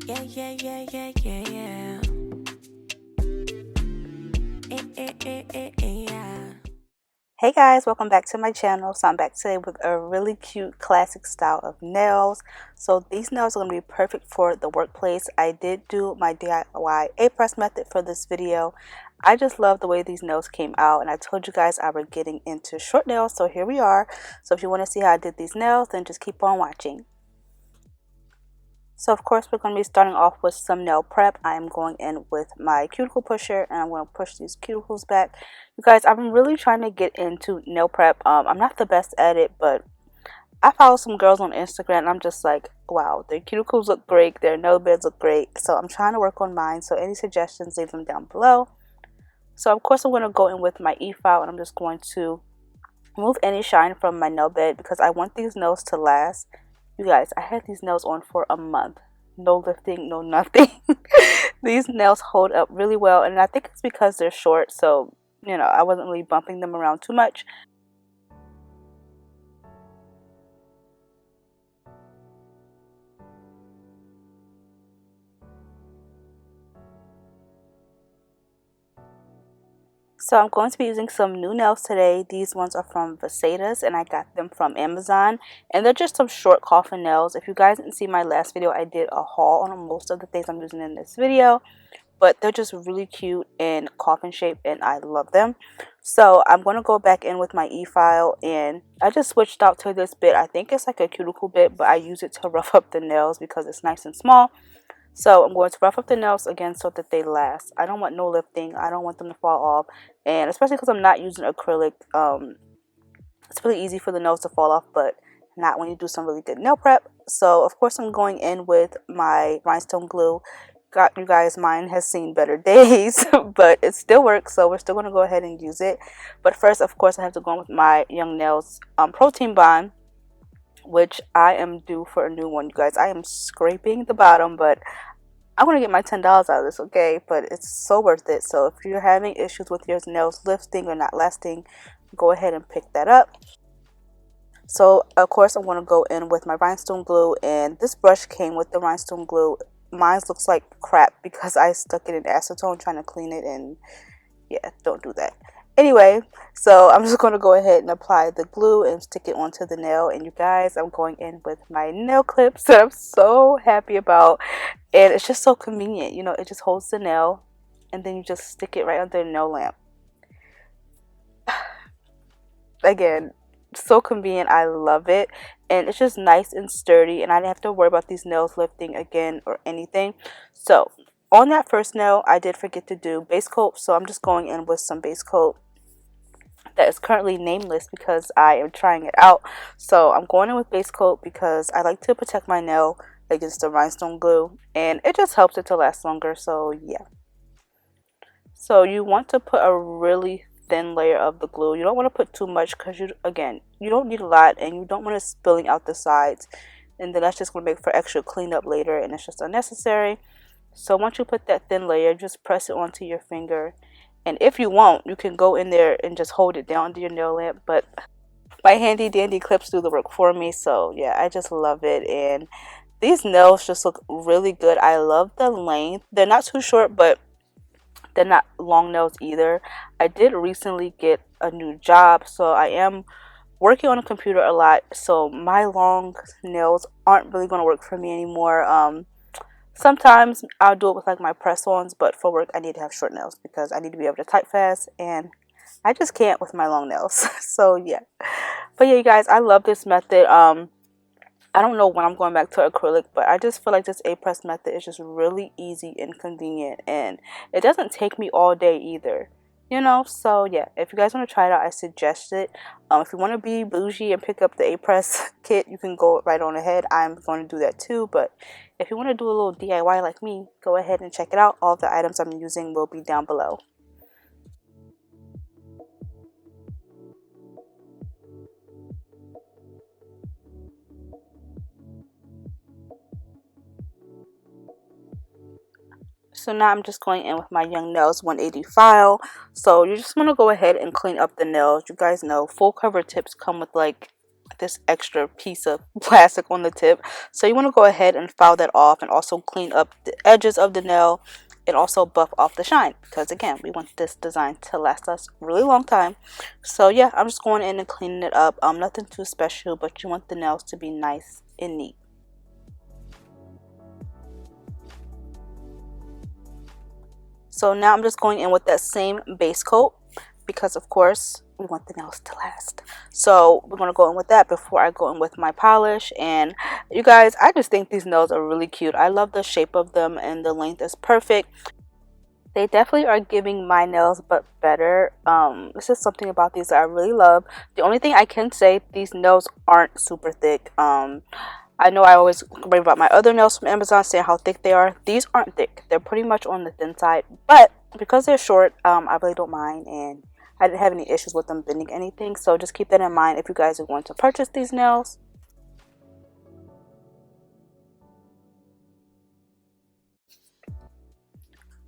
Yeah, yeah, yeah, yeah, yeah, yeah. Yeah. Hey guys, welcome back to my channel. So I'm back today with a really cute classic style of nails. So these nails are going to be perfect for the workplace. I did do my DIY Apres method for this video. I just love the way these nails came out, and I told you guys I was getting into short nails, so here we are. So if you want to see how I did these nails, then just keep on watching. So of course we're going to be starting off with some nail prep. I am going in with my cuticle pusher, and I'm going to push these cuticles back. You guys, I've been really trying to get into nail prep. I'm not the best at it, but I follow some girls on Instagram and I'm just like, wow, their cuticles look great, their nail beds look great. So I'm trying to work on mine. So any suggestions, leave them down below. So of course I'm going to go in with my e-file, and I'm just going to remove any shine from my nail bed because I want these nails to last. You guys, I had these nails on for a month. No lifting, no nothing. These nails hold up really well, and I think it's because they're short, so, you know, I wasn't really bumping them around too much. So I'm going to be using some new nails today. These ones are from Vasetas, and I got them from Amazon. And they're just some short coffin nails. If you guys didn't see my last video, I did a haul on most of the things I'm using in this video. But they're just really cute in coffin shape, and I love them. So I'm going to go back in with my e-file, and I just switched out to this bit. I think it's like a cuticle bit, but I use it to rough up the nails because it's nice and small. So I'm going to rough up the nails again so that they last. I don't want no lifting. I don't want them to fall off. And especially because I'm not using acrylic, it's really easy for the nails to fall off, but not when you do some really good nail prep. So of course I'm going in with my rhinestone glue. You guys, mine has seen better days, but it still works, so we're still going to go ahead and use it. But first, of course, I have to go in with my Young Nails protein bond, which I am due for a new one. You guys, I am scraping the bottom, but I'm going to get my $10 out of this, okay? But it's so worth it. So if you're having issues with your nails lifting or not lasting, go ahead and pick that up. So of course I'm going to go in with my rhinestone glue, and this brush came with the rhinestone glue. Mine looks like crap because I stuck it in acetone trying to clean it, and yeah, don't do that. Anyway, so I'm just going to go ahead and apply the glue and stick it onto the nail. And you guys, I'm going in with my nail clips that I'm so happy about, and it's just so convenient. You know, it just holds the nail and then you just stick it right under the nail lamp. Again, so convenient. I love it, and it's just nice and sturdy, and I didn't have to worry about these nails lifting again or anything. So on that first nail, I did forget to do base coat, so I'm just going in with some base coat that is currently nameless because I am trying it out. So I'm going in with base coat because I like to protect my nail against the rhinestone glue, and it just helps it to last longer. So yeah, so you want to put a really thin layer of the glue. You don't want to put too much because you don't need a lot, and you don't want it spilling out the sides, and then that's just going to make for extra cleanup later, and it's just unnecessary. So once you put that thin layer, just press it onto your finger, and if you want, you can go in there and just hold it down to your nail lamp, but my handy dandy clips do the work for me. So yeah, I just love it, and these nails just look really good. I love the length. They're not too short, but they're not long nails either. I did recently get a new job, so I am working on a computer a lot, so my long nails aren't really going to work for me anymore. Sometimes I'll do it with like my press-ons, but for work I need to have short nails because I need to be able to type fast, and I just can't with my long nails. So yeah, but yeah, you guys, I love this method. I don't know when I'm going back to acrylic, but I just feel like this A-press method is just really easy and convenient, and it doesn't take me all day either, you know. So yeah, if you guys want to try it out, I suggest it. If you want to be bougie and pick up the A-press kit, you can go right on ahead. I'm going to do that too, but if you want to do a little DIY like me, go ahead and check it out. All the items I'm using will be down below. So now I'm just going in with my Young Nails 180 file. So you just want to go ahead and clean up the nails. You guys know full cover tips come with like, I this extra piece of plastic on the tip. So you want to go ahead and file that off, and also clean up the edges of the nail, and also buff off the shine, because again, we want this design to last us a really long time. So yeah, I'm just going in and cleaning it up. Nothing too special, but you want the nails to be nice and neat. So now I'm just going in with that same base coat, because of course we want the nails to last. So we're going to go in with that before I go in with my polish. And you guys, I just think these nails are really cute. I love the shape of them, and the length is perfect. They definitely are giving my nails, but better. This is something about these that I really love. The only thing I can say, these nails aren't super thick. I know I always rave about my other nails from Amazon, saying how thick they are. These aren't thick. They're pretty much on the thin side, but because they're short, I really don't mind, and I didn't have any issues with them bending anything. So just keep that in mind if you guys are going to purchase these nails.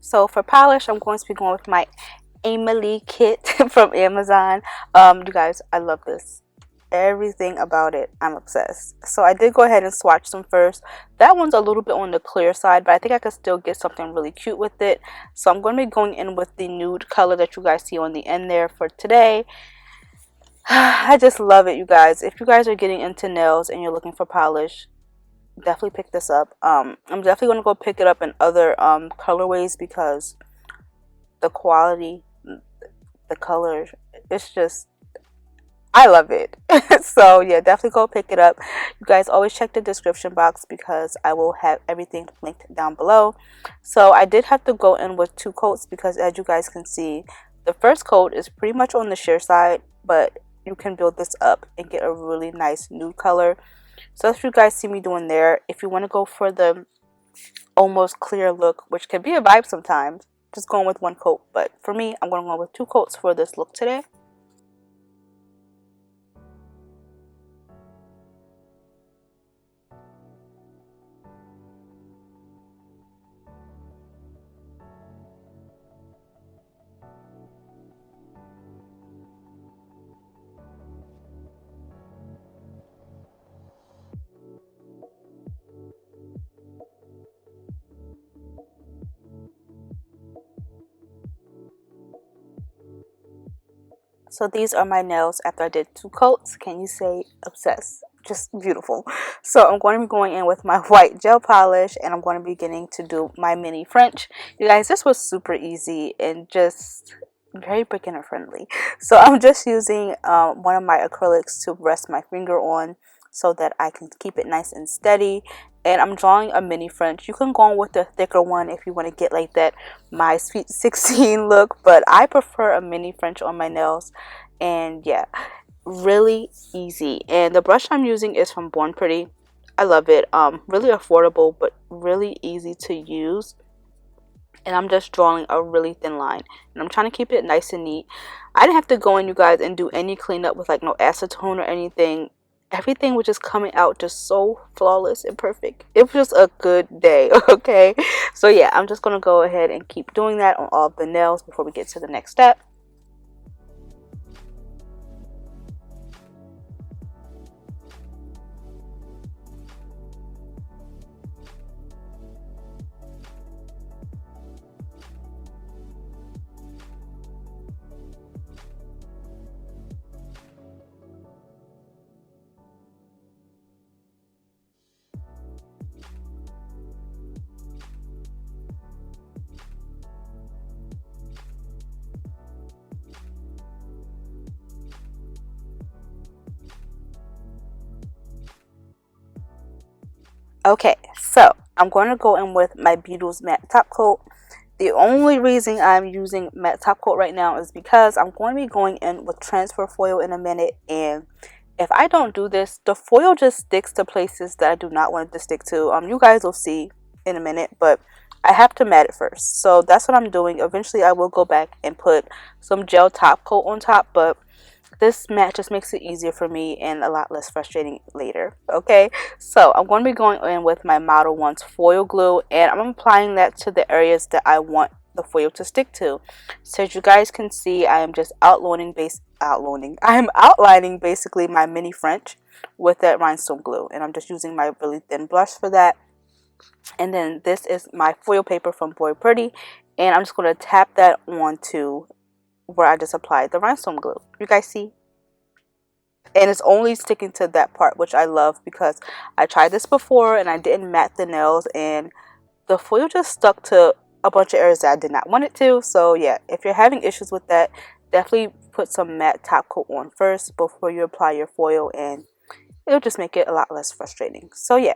So for polish, I'm going to be going with my Emily kit from Amazon. You guys, I love this. Everything about it, I'm obsessed. So I did go ahead and swatch some first. That one's a little bit on the clear side, but I think I could still get something really cute with it. So I'm going to be going in with the nude color that you guys see on the end there for today. I just love it, you guys. If you guys are getting into nails and you're looking for polish, definitely pick this up. I'm definitely going to go pick it up in other colorways, because the quality, the color, it's just, I love it. So yeah, definitely go pick it up. You guys always check the description box, because I will have everything linked down below. So I did have to go in with 2 coats, because as you guys can see, the first coat is pretty much on the sheer side, but you can build this up and get a really nice nude color. So if you guys see me doing there, if you want to go for the almost clear look, which can be a vibe sometimes, just going with 1 coat. But for me, I'm going to go with 2 coats for this look today. So these are my nails after I did 2 coats. Can you say obsessed? Just beautiful. So I'm going to be going in with my white gel polish, and I'm going to be beginning to do my mini French. You guys, this was super easy and just very beginner friendly. So I'm just using one of my acrylics to rest my finger on, so that I can keep it nice and steady. And I'm drawing a mini French. You can go on with a thicker one if you want to get like that My Sweet 16 look, but I prefer a mini French on my nails. And yeah, really easy. And the brush I'm using is from Born Pretty. I love it. Really affordable, but really easy to use. And I'm just drawing a really thin line, and I'm trying to keep it nice and neat. I didn't have to go in, you guys, and do any cleanup with like no acetone or anything. Everything was just coming out just so flawless and perfect. It was just a good day. Okay, so yeah, I'm just gonna go ahead and keep doing that on all of the nails before we get to the next step. Okay, so I'm going to go in with my Beetles matte top coat. The only reason I'm using matte top coat right now is because I'm going to be going in with transfer foil in a minute, and if I don't do this, the foil just sticks to places that I do not want it to stick to. You guys will see in a minute, but I have to matte it first. So that's what I'm doing. Eventually I will go back and put some gel top coat on top, but this matte just makes it easier for me and a lot less frustrating later. Okay, so I'm going to be going in with my Model 1's foil glue, and I'm applying that to the areas that I want the foil to stick to. So as you guys can see, I am just outlining I am outlining basically my mini French with that rhinestone glue, and I'm just using my really thin brush for that. And then this is my foil paper from Boy Pretty, and I'm just going to tap that onto where I just applied the rhinestone glue. You guys see? And it's only sticking to that part, which I love, because I tried this before and I didn't mat the nails, and the foil just stuck to a bunch of areas that I did not want it to. So yeah, if you're having issues with that, definitely put some matte top coat on first before you apply your foil, and it'll just make it a lot less frustrating. So yeah,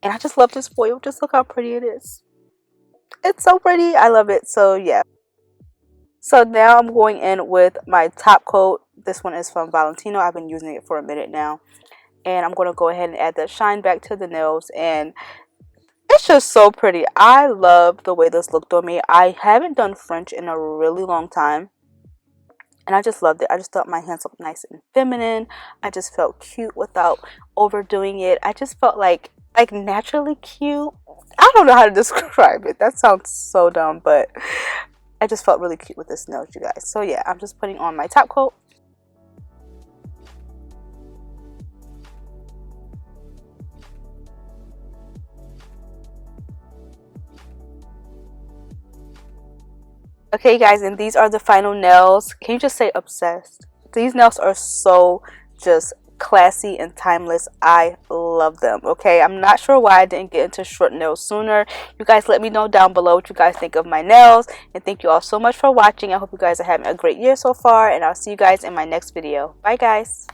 and I just love this foil. Just look how pretty it is. It's so pretty. I love it. So yeah. So now I'm going in with my top coat. This one is from Valentino. I've been using it for a minute now. And I'm going to go ahead and add that shine back to the nails. And it's just so pretty. I love the way this looked on me. I haven't done French in a really long time, and I just loved it. I just thought my hands looked nice and feminine. I just felt cute without overdoing it. I just felt like naturally cute. I don't know how to describe it. That sounds so dumb, but I just felt really cute with this nose, you guys. So yeah, I'm just putting on my top coat. Okay guys, and these are the final nails. Can you just say obsessed? These nails are so just classy and timeless. I love them. Okay, I'm not sure why I didn't get into short nails sooner. You guys let me know down below what you guys think of my nails, and thank you all so much for watching. I hope you guys are having a great year so far, and I'll see you guys in my next video. Bye guys.